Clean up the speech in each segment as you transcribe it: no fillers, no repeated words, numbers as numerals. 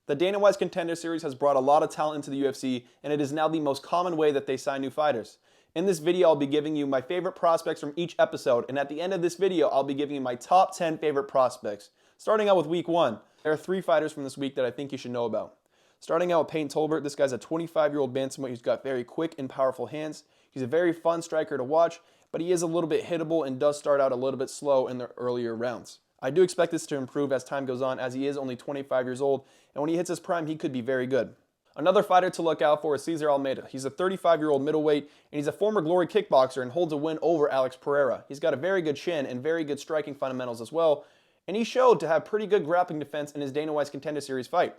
The Dana White's Contender Series has brought a lot of talent into the UFC, and it is now the most common way that they sign new fighters. In this video, I'll be giving you my favorite prospects from each episode, and at the end of this video, I'll be giving you my top 10 favorite prospects. Starting out with week 1, there are 3 fighters from this week that I think you should know about. Starting out with Payne Tolbert, this guy's a 25-year-old bantamweight who's got very quick and powerful hands. He's a very fun striker to watch, but he is a little bit hittable and does start out a little bit slow in the earlier rounds. I do expect this to improve as time goes on, as he is only 25 years old, and when he hits his prime, he could be very good. Another fighter to look out for is Cesar Almeida. He's a 35-year-old middleweight, and he's a former Glory kickboxer and holds a win over Alex Pereira. He's got a very good chin and very good striking fundamentals as well, and he showed to have pretty good grappling defense in his Dana White's Contender Series fight.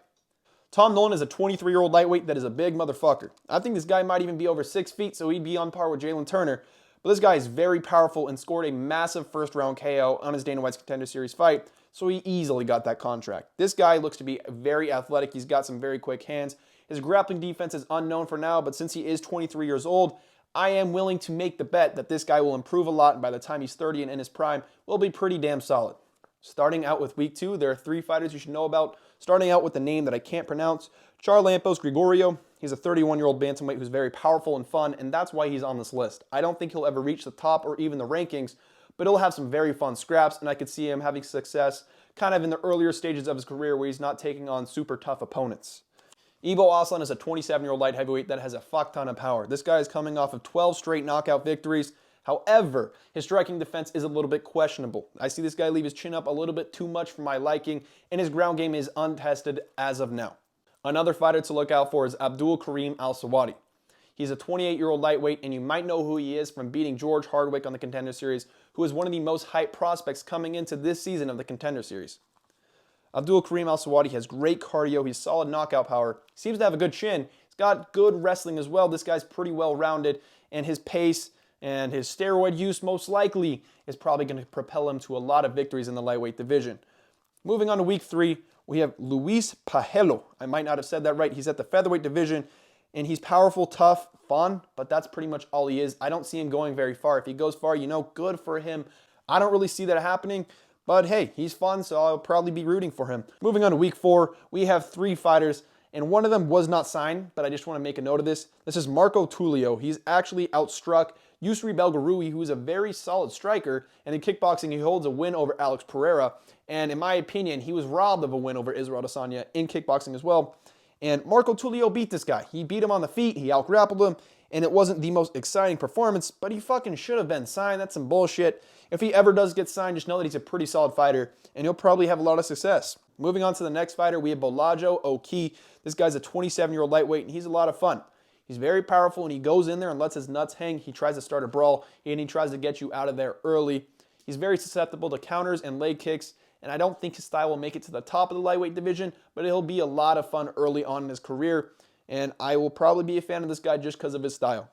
Tom Nolan is a 23-year-old lightweight that is a big motherfucker. I think this guy might even be over 6 feet, so he'd be on par with Jalen Turner. But this guy is very powerful and scored a massive first-round KO on his Dana White's Contender Series fight, so he easily got that contract. This guy looks to be very athletic. He's got some very quick hands. His grappling defense is unknown for now, but since he is 23 years old, I am willing to make the bet that this guy will improve a lot, and by the time he's 30 and in his prime, will be pretty damn solid. Starting out with week 2, there are 3 fighters you should know about. Starting out with the name that I can't pronounce, Charlampos Gregorio. He's a 31-year-old bantamweight who's very powerful and fun, and that's why he's on this list. I don't think he'll ever reach the top or even the rankings, but he'll have some very fun scraps, and I could see him having success kind of in the earlier stages of his career where he's not taking on super tough opponents. Ivo Aslan is a 27-year-old light heavyweight that has a fuck ton of power. This guy is coming off of 12 straight knockout victories. However, his striking defense is a little bit questionable. I see this guy leave his chin up a little bit too much for my liking, and his ground game is untested as of now. Another fighter to look out for is Abdul Karim Al-Sawadi. He's a 28-year-old lightweight, and you might know who he is from beating George Hardwick on the Contender Series, who is one of the most hyped prospects coming into this season of the Contender Series. Abdul Karim Al-Sawadi has great cardio, he's solid knockout power, seems to have a good chin, he's got good wrestling as well. This guy's pretty well-rounded, and his pace and his steroid use most likely is probably going to propel him to a lot of victories in the lightweight division. Moving on to week 3, we have Luis Pajelo. I might not have said that right. He's at the featherweight division, and he's powerful, tough, fun, but that's pretty much all he is. I don't see him going very far. If he goes far, you know, good for him. I don't really see that happening, but hey, he's fun, so I'll probably be rooting for him. Moving on to week 4, we have 3 fighters, and one of them was not signed, but I just want to make a note of this. This is Marco Tulio. He's actually outstruck Yusri Belgarui, who is a very solid striker, and in kickboxing, he holds a win over Alex Pereira, and in my opinion, he was robbed of a win over Israel Adesanya in kickboxing as well. And Marco Tulio beat this guy. He beat him on the feet, he out-grappled him, and it wasn't the most exciting performance, but he fucking should have been signed. That's some bullshit. If he ever does get signed, just know that he's a pretty solid fighter, and he'll probably have a lot of success. Moving on to the next fighter, we have Bolajo Oki. This guy's a 27-year-old lightweight, and he's a lot of fun. He's very powerful, and he goes in there and lets his nuts hang. He tries to start a brawl, and he tries to get you out of there early. He's very susceptible to counters and leg kicks, and I don't think his style will make it to the top of the lightweight division, but it'll be a lot of fun early on in his career, and I will probably be a fan of this guy just because of his style.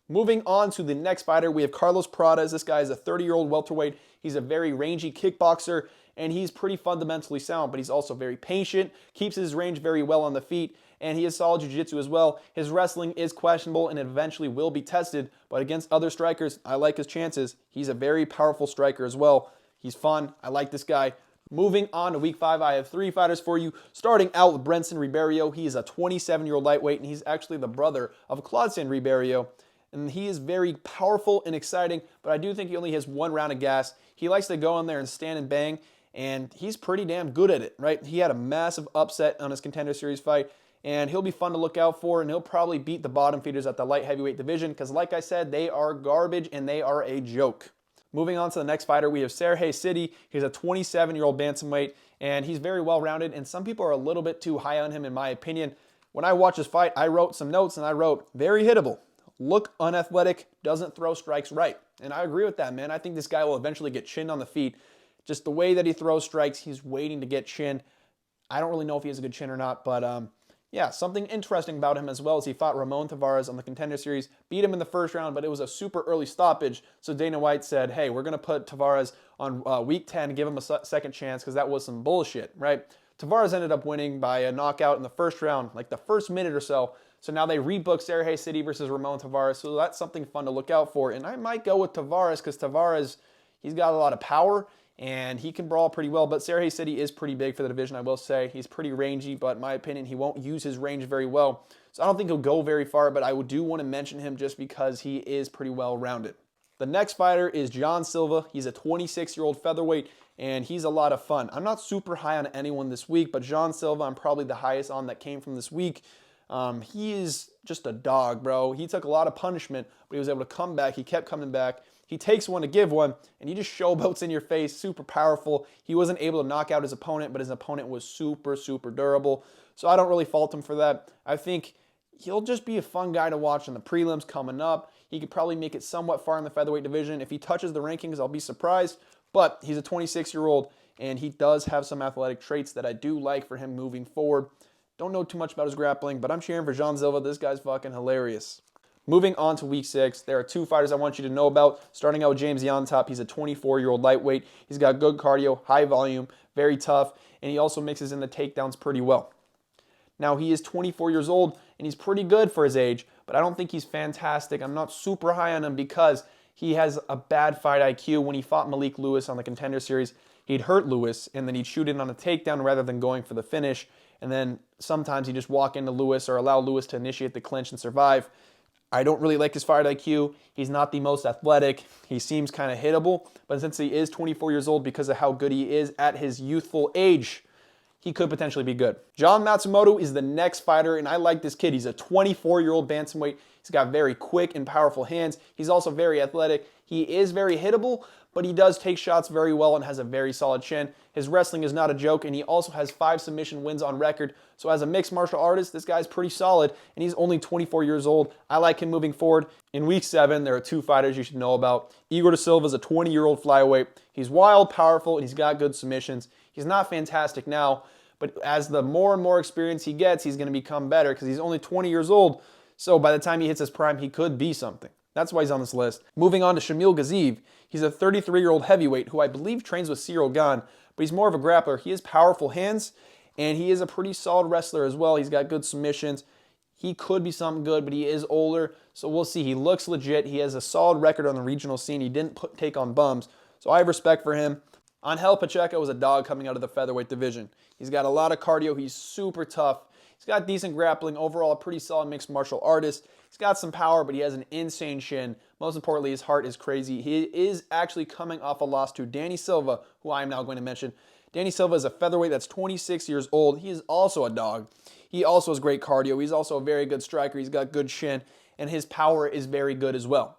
Moving on to the next fighter, we have Carlos Pradas. This guy is a 30-year-old welterweight. He's a very rangy kickboxer, and he's pretty fundamentally sound, but he's also very patient, keeps his range very well on the feet, and he has solid jiu-jitsu as well. His wrestling is questionable and eventually will be tested, but against other strikers, I like his chances. He's a very powerful striker as well. He's fun. I like this guy. Moving on to week 5, I have 3 fighters for you. Starting out with Brenson Ribeiro. He is a 27-year-old lightweight, and he's actually the brother of Claude Ribeiro. And he is very powerful and exciting, but I do think he only has 1 round of gas. He likes to go in there and stand and bang, and he's pretty damn good at it, right? He had a massive upset on his Contender Series fight, and he'll be fun to look out for, and he'll probably beat the bottom feeders at the light heavyweight division because, like I said, they are garbage and they are a joke. Moving on to the next fighter, we have Sergey City. He's a 27-year-old bantamweight, and he's very well-rounded, and some people are a little bit too high on him, in my opinion. When I watched his fight, I wrote some notes, and I wrote, very hittable, look unathletic, doesn't throw strikes right. And I agree with that, man. I think this guy will eventually get chinned on the feet. Just the way that he throws strikes, he's waiting to get chinned. I don't really know if he has a good chin or not, but yeah, something interesting about him as well is he fought Ramon Tavares on the Contender Series, beat him in the first round, but it was a super early stoppage. So Dana White said, hey, we're going to put Tavares on week 10 and give him a second chance because that was some bullshit, right? Tavares ended up winning by a knockout in the first round, like the first minute or so. So now they rebooked Sergey City versus Ramon Tavares, so that's something fun to look out for. And I might go with Tavares because Tavares, he's got a lot of power, and he can brawl pretty well, but Sergey City is pretty big for the division, I will say. He's pretty rangy, but in my opinion, he won't use his range very well. So I don't think he'll go very far, but I do want to mention him just because he is pretty well-rounded. The next fighter is John Silva. He's a 26-year-old featherweight, and he's a lot of fun. I'm not super high on anyone this week, but John Silva, I'm probably the highest on that came from this week. He is just a dog, bro. He took a lot of punishment, but he was able to come back. He kept coming back. He takes one to give one, and he just showboats in your face, super powerful. He wasn't able to knock out his opponent, but his opponent was super, super durable. So I don't really fault him for that. I think he'll just be a fun guy to watch in the prelims coming up. He could probably make it somewhat far in the featherweight division. If he touches the rankings, I'll be surprised. But he's a 26-year-old, and he does have some athletic traits that I do like for him moving forward. Don't know too much about his grappling, but I'm cheering for John Silva. This guy's fucking hilarious. Moving on to week 6, there are 2 fighters I want you to know about. Starting out with James Yontop. He's a 24-year-old lightweight. He's got good cardio, high volume, very tough, and he also mixes in the takedowns pretty well. Now, he is 24 years old, and he's pretty good for his age, but I don't think he's fantastic. I'm not super high on him because he has a bad fight IQ. When he fought Malik Lewis on the Contender Series, he'd hurt Lewis, and then he'd shoot in on a takedown rather than going for the finish. And then sometimes he'd just walk into Lewis or allow Lewis to initiate the clinch and survive. I don't really like his fight IQ. He's not the most athletic. He seems kind of hittable, but since he is 24 years old because of how good he is at his youthful age, he could potentially be good. John Matsumoto is the next fighter, and I like this kid. He's a 24-year-old bantamweight. He's got very quick and powerful hands. He's also very athletic. He is very hittable, but he does take shots very well and has a very solid chin. His wrestling is not a joke, and he also has 5 submission wins on record. So as a mixed martial artist, this guy's pretty solid, and he's only 24 years old. I like him moving forward. In week 7, there are 2 fighters you should know about. Igor Da Silva is a 20-year-old flyweight. He's wild, powerful, and he's got good submissions. He's not fantastic now, but as the more and more experience he gets, he's going to become better because he's only 20 years old. So by the time he hits his prime, he could be something. That's why he's on this list. Moving on to Shamil Gaziev. He's a 33-year-old heavyweight who I believe trains with Cyril Gane, but he's more of a grappler. He has powerful hands, and he is a pretty solid wrestler as well. He's got good submissions. He could be something good, but he is older, so we'll see. He looks legit. He has a solid record on the regional scene. He didn't take on bums, so I have respect for him. Angel Pacheco is a dog coming out of the featherweight division. He's got a lot of cardio. He's super tough. He's got decent grappling. Overall, a pretty solid mixed martial artist. He's got some power, but he has an insane chin. Most importantly, his heart is crazy. He is actually coming off a loss to Danny Silva, who I am now going to mention. Danny Silva is a featherweight that's 26 years old. He is also a dog. He also has great cardio. He's also a very good striker. He's got good chin, and his power is very good as well.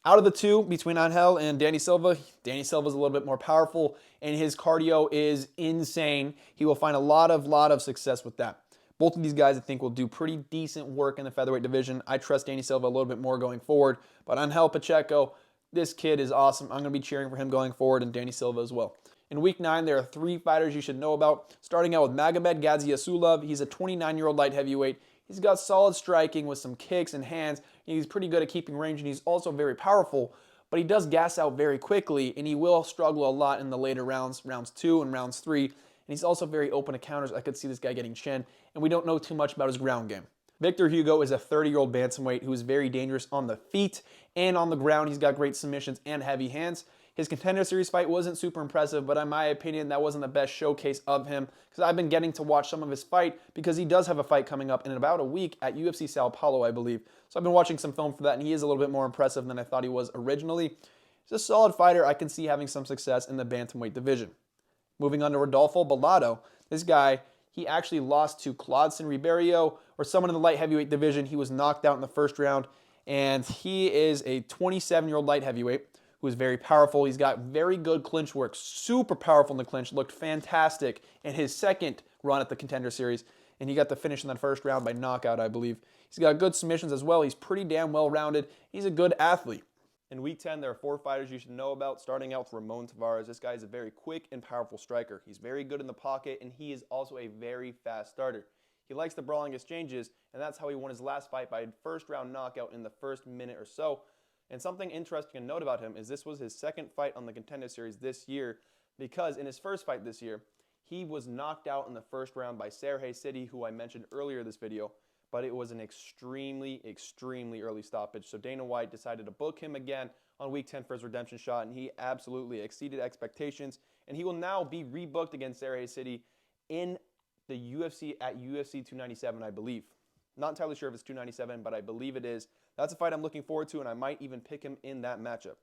Out of the 2, between Angel and Danny Silva is a little bit more powerful, and his cardio is insane. He will find a lot of success with that. Both of these guys, I think, will do pretty decent work in the featherweight division. I trust Danny Silva a little bit more going forward, but Angel Pacheco, this kid is awesome. I'm going to be cheering for him going forward, and Danny Silva as well. In week 9, there are 3 fighters you should know about, starting out with Magomed Gadzhiesulov. He's a 29-year-old light heavyweight. He's got solid striking with some kicks and hands. He's pretty good at keeping range, and he's also very powerful, but he does gas out very quickly, and he will struggle a lot in the later rounds, rounds 2 and rounds 3. And he's also very open to counters. I could see this guy getting chin, and we don't know too much about his ground game. Victor Hugo is a 30-year-old bantamweight who is very dangerous on the feet and on the ground. He's got great submissions and heavy hands. His Contender Series fight wasn't super impressive, but in my opinion, that wasn't the best showcase of him because I've been getting to watch some of his fight because he does have a fight coming up in about a week at UFC Sao Paulo, I believe. So I've been watching some film for that, and he is a little bit more impressive than I thought he was originally. He's a solid fighter. I can see having some success in the bantamweight division. Moving on to Rodolfo Bellato. This guy, he actually lost to Claudson Ribeiro or someone in the light heavyweight division. He was knocked out in the first round, and he is a 27-year-old light heavyweight who is very powerful. He's got very good clinch work, super powerful in the clinch, looked fantastic in his second run at the Contender Series, and he got the finish in that first round by knockout, I believe. He's got good submissions as well. He's pretty damn well-rounded. He's a good athlete. In week 10, there are 4 fighters you should know about, starting out with Ramon Tavares. This guy is a very quick and powerful striker. He's very good in the pocket, and he is also a very fast starter. He likes the brawling exchanges, and that's how he won his last fight by a first-round knockout in the first minute or so. And something interesting to note about him is this was his second fight on the Contender Series this year, because in his first fight this year, he was knocked out in the first round by Sergey City, who I mentioned earlier in this video. but it was an extremely, extremely early stoppage. So Dana White decided to book him again on week 10 for his redemption shot, and he absolutely exceeded expectations. And he will now be rebooked against Saraya City in the UFC at UFC 297, I believe. Not entirely sure if it's 297, but I believe it is. That's a fight I'm looking forward to, and I might even pick him in that matchup.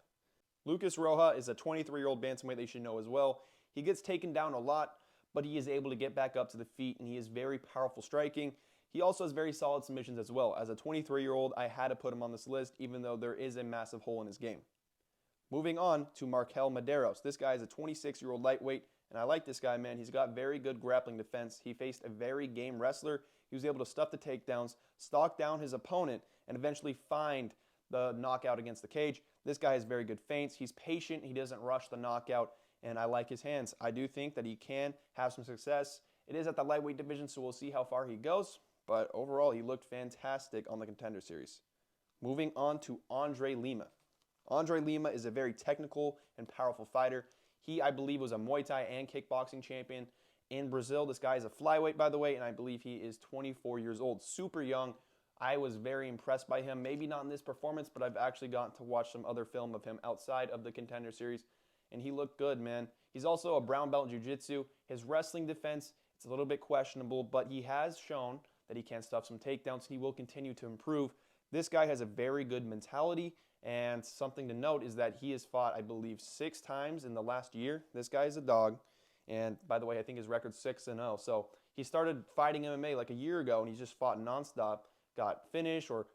Lucas Roja is a 23-year-old bantamweight that you should know as well. He gets taken down a lot, but he is able to get back up to the feet, and he is very powerful striking. He also has very solid submissions as well. As a 23-year-old, I had to put him on this list, even though there is a massive hole in his game. Moving on to Markel Medeiros. This guy is a 26-year-old lightweight, and I like this guy, man. He's got very good grappling defense. He faced a very game wrestler. He was able to stuff the takedowns, stalk down his opponent, and eventually find the knockout against the cage. This guy has very good feints. He's patient. He doesn't rush the knockout, and I like his hands. I do think that he can have some success. It is at the lightweight division, so we'll see how far he goes, but overall, he looked fantastic on the Contender Series. Moving on to Andre Lima. Andre Lima is a very technical and powerful fighter. He, I believe, was a Muay Thai and kickboxing champion in Brazil. This guy is a flyweight, by the way, and I believe he is 24 years old. Super young. I was very impressed by him. Maybe not in this performance, but I've actually gotten to watch some other film of him outside of the Contender Series, and he looked good, man. He's also a brown belt in jiu-jitsu. His wrestling defense, it's a little bit questionable, but he has shown that he can stuff some takedowns. He will continue to improve. This guy has a very good mentality, and something to note is that he has fought, I believe, 6 times in the last year. This guy is a dog, and by the way, I think his record's 6-0. So he started fighting MMA like a year ago, and he's just fought nonstop, got finished or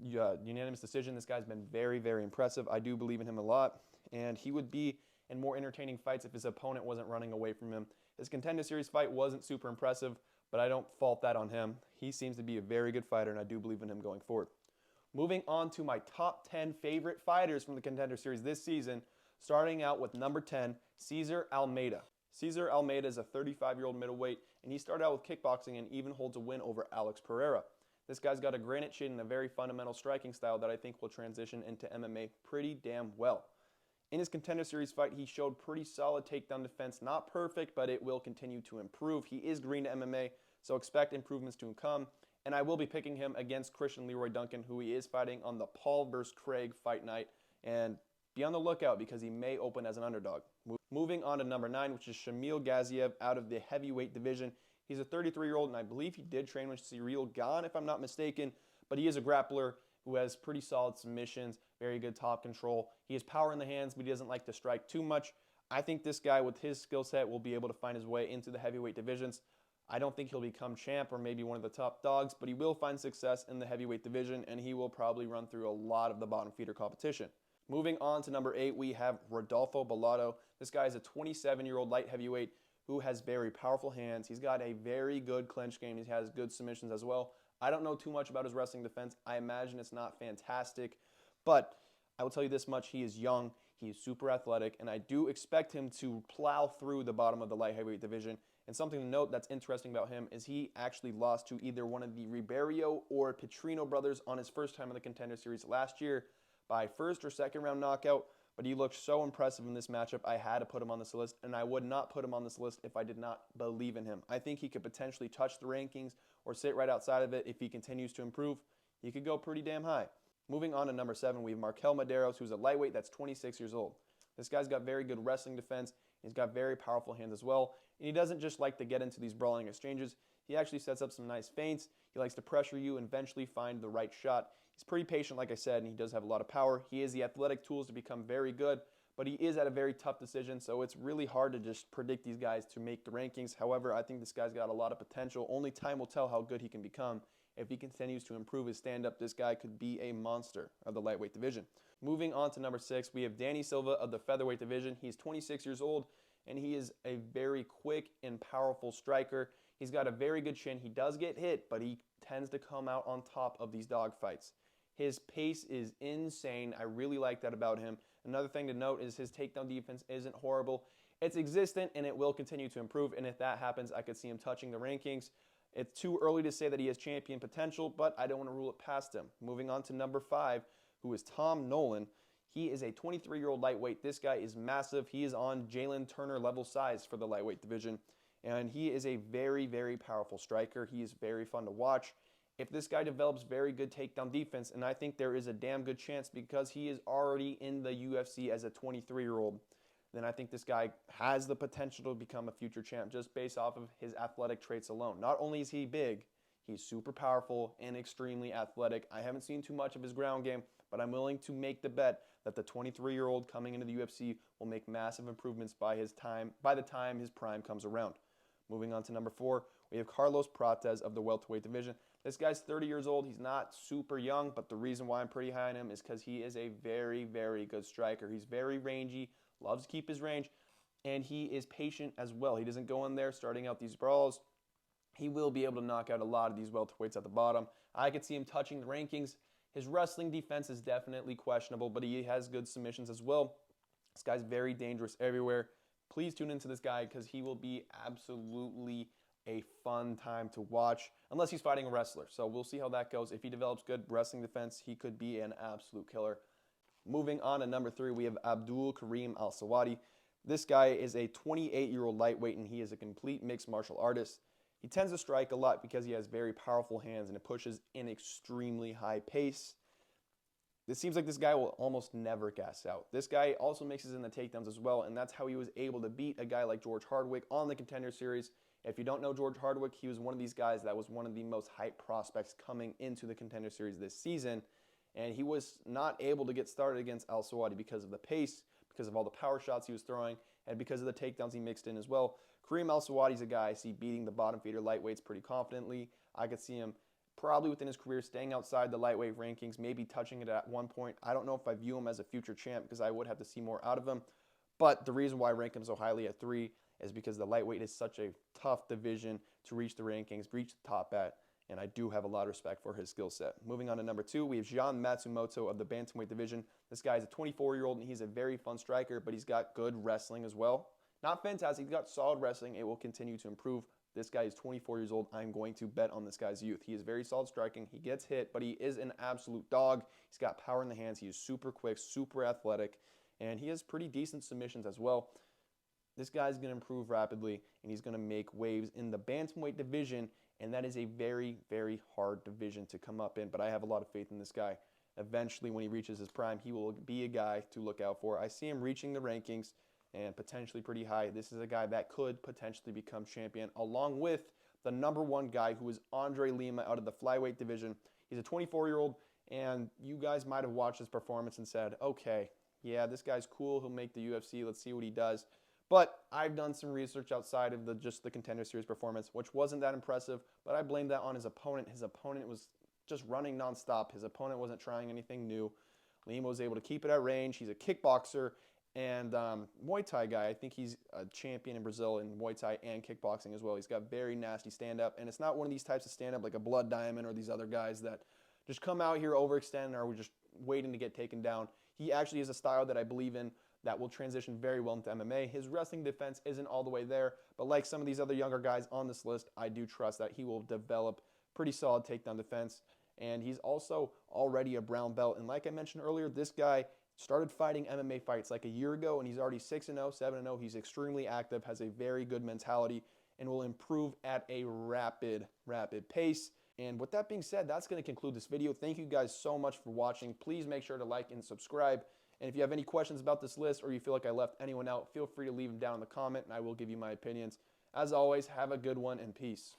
unanimous decision. This guy's been very, very impressive. I do believe in him a lot, and he would be in more entertaining fights if his opponent wasn't running away from him. His Contender Series fight wasn't super impressive, but I don't fault that on him. He seems to be a very good fighter, and I do believe in him going forward. Moving on to my top 10 favorite fighters from the Contender Series this season, starting out with number 10, Cesar Almeida. Cesar Almeida is a 35-year-old middleweight, and he started out with kickboxing and even holds a win over Alex Pereira. This guy's got a granite chin and a very fundamental striking style that I think will transition into MMA pretty damn well. In his Contender Series fight, he showed pretty solid takedown defense. Not perfect, but it will continue to improve. He is green to MMA, so expect improvements to come. And I will be picking him against Christian Leroy Duncan, who he is fighting on the Paul vs. Craig fight night. And be on the lookout because he may open as an underdog. Moving on to number 9, which is Shamil Gaziev out of the heavyweight division. He's a 33-year-old, and I believe he did train with Cyril Gane, if I'm not mistaken. But he is a grappler who has pretty solid submissions, very good top control. He has power in the hands, but he doesn't like to strike too much. I think this guy, with his skill set, will be able to find his way into the heavyweight divisions. I don't think he'll become champ or maybe one of the top dogs, but he will find success in the heavyweight division, and he will probably run through a lot of the bottom feeder competition. Moving on to number 8, we have Rodolfo Bellato. This guy is a 27-year-old light heavyweight who has very powerful hands. He's got a very good clinch game. He has good submissions as well. I don't know too much about his wrestling defense. I imagine it's not fantastic, but I will tell you this much. He is young. He is super athletic, and I do expect him to plow through the bottom of the light heavyweight division. And something to note that's interesting about him is he actually lost to either one of the Ribeiro or Petrino brothers on his first time in the Contender Series last year by first or second round knockout, but he looked so impressive in this matchup, I had to put him on this list, and I would not put him on this list if I did not believe in him. I think he could potentially touch the rankings or sit right outside of it if he continues to improve. He could go pretty damn high. Moving on to number 7, we have Markel Medeiros, who's a lightweight that's 26 years old. This guy's got very good wrestling defense. He's got very powerful hands as well. And he doesn't just like to get into these brawling exchanges. He actually sets up some nice feints. He likes to pressure you and eventually find the right shot. He's pretty patient, like I said, and he does have a lot of power. He has the athletic tools to become very good, but he is at a very tough decision, so it's really hard to just predict these guys to make the rankings. However, I think this guy's got a lot of potential. Only time will tell how good he can become. If he continues to improve his stand-up, this guy could be a monster of the lightweight division. Moving on to number 6, we have Danny Silva of the featherweight division. He's 26 years old, and he is a very quick and powerful striker. He's got a very good chin. He does get hit, but he tends to come out on top of these dogfights. His pace is insane. I really like that about him. Another thing to note is his takedown defense isn't horrible. It's existent, and it will continue to improve, and if that happens, I could see him touching the rankings. It's too early to say that he has champion potential, but I don't want to rule it past him. Moving on to number 5, who is Tom Nolan. He is a 23-year-old lightweight. This guy is massive. He is on Jalen Turner level size for the lightweight division, and he is a very, very powerful striker. He is very fun to watch. if this guy develops very good takedown defense, and I think there is a damn good chance because he is already in the UFC as a 23-year-old, then I think this guy has the potential to become a future champ just based off of his athletic traits alone. Not only is he big, he's super powerful and extremely athletic. I haven't seen too much of his ground game, but I'm willing to make the bet that the 23-year-old coming into the UFC will make massive improvements by the time his prime comes around. Moving on to number 4, we have Carlos Prates of the welterweight division. This guy's 30 years old. He's not super young, but the reason why I'm pretty high on him is because he is a very, very good striker. He's very rangy, loves to keep his range, and he is patient as well. He doesn't go in there starting out these brawls. He will be able to knock out a lot of these welterweights at the bottom. I could see him touching the rankings. His wrestling defense is definitely questionable, but he has good submissions as well. This guy's very dangerous everywhere. Please tune into this guy because he will be absolutely a fun time to watch, unless he's fighting a wrestler. So we'll see how that goes. If he develops good wrestling defense, he could be an absolute killer. Moving on to number 3, we have Abdul Karim Al-Sawadi. This guy is a 28-year-old lightweight, and he is a complete mixed martial artist. He tends to strike a lot because he has very powerful hands, and it pushes in extremely high pace. It seems like this guy will almost never gas out. This guy also mixes in the takedowns as well, and that's how he was able to beat a guy like George Hardwick on the Contender Series. If you don't know George Hardwick, he was one of these guys that was one of the most hyped prospects coming into the Contender Series this season, and he was not able to get started against Al-Sawadi because of the pace, because of all the power shots he was throwing, and because of the takedowns he mixed in as well. Karim Al-Sawadi is a guy I see beating the bottom feeder lightweights pretty confidently. I could see him probably within his career staying outside the lightweight rankings, maybe touching it at one point. I don't know if I view him as a future champ because I would have to see more out of him. But the reason why I rank him so highly at 3 is because the lightweight is such a tough division to reach the rankings, reach the top at, and I do have a lot of respect for his skill set. Moving on to number 2, we have Jean Matsumoto of the bantamweight division. This guy is a 24-year-old, and he's a very fun striker, but he's got good wrestling as well. Not fantastic, he's got solid wrestling. It will continue to improve. This guy is 24 years old. I'm going to bet on this guy's youth. He is very solid striking. He gets hit, but he is an absolute dog. He's got power in the hands. He is super quick, super athletic, and he has pretty decent submissions as well. This guy's going to improve rapidly, and he's going to make waves in the bantamweight division, and that is a very, very hard division to come up in, but I have a lot of faith in this guy. Eventually, when he reaches his prime, he will be a guy to look out for. I see him reaching the rankings and potentially pretty high. This is a guy that could potentially become champion, along with the number 1 guy, who is Andre Lima out of the flyweight division. He's a 24-year-old, and you guys might have watched his performance and said, okay, yeah, this guy's cool. He'll make the UFC. Let's see what he does. But I've done some research outside of just the Contender Series performance, which wasn't that impressive, but I blame that on his opponent. His opponent was just running nonstop. His opponent wasn't trying anything new. Lima was able to keep it at range. He's a kickboxer and Muay Thai guy. I think he's a champion in Brazil in Muay Thai and kickboxing as well. He's got very nasty stand-up, and it's not one of these types of stand-up like a Blood Diamond or these other guys that just come out here, overextend, and are just waiting to get taken down. He actually is a style that I believe in that will transition very well into MMA. His wrestling defense isn't all the way there, but like some of these other younger guys on this list, I do trust that he will develop pretty solid takedown defense, and he's also already a brown belt. And like I mentioned earlier, this guy started fighting MMA fights like a year ago, and he's already 6-0, 7-0. He's extremely active, has a very good mentality, and will improve at a rapid pace. And with that being said, that's going to conclude this video. Thank you guys so much for watching. Please make sure to like and subscribe. And if you have any questions about this list, or you feel like I left anyone out, feel free to leave them down in the comment, and I will give you my opinions. As always, have a good one, and peace.